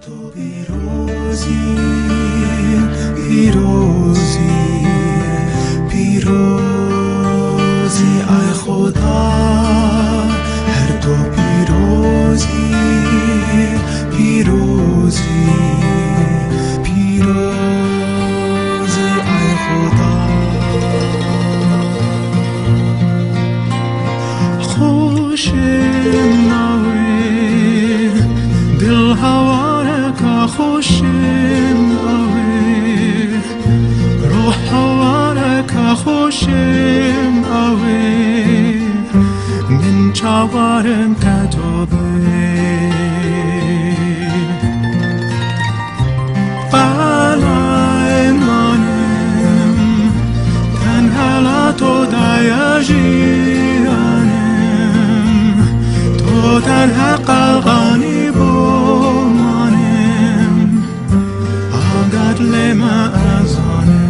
تو پیروزی پیروزی پیروزی ای خدا هر تو پیروزی پیروزی پیروزی ای خدا خوشم نوی دل هوارک خوشم اوی روح هوارک خوشم اوی من چاوارم کتوبه قلعه منم تنها تو دیاجیانم تو تنها قلقانی بومانم آگاد لما ازانم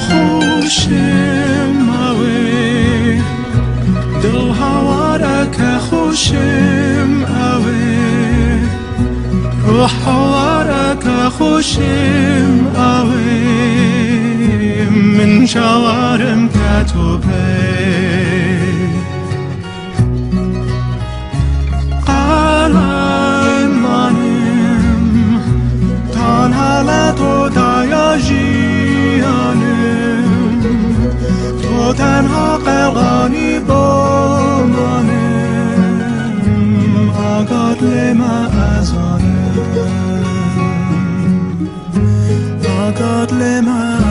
خوشم اوی دل هوارک خوشم اوی روح هوارک خوشم اوی من شوارم کتوبه قلعه منم تنها لتو دیاجیانم تو تنها قلقانی بومانم آگاد لما ازانم آگاد لما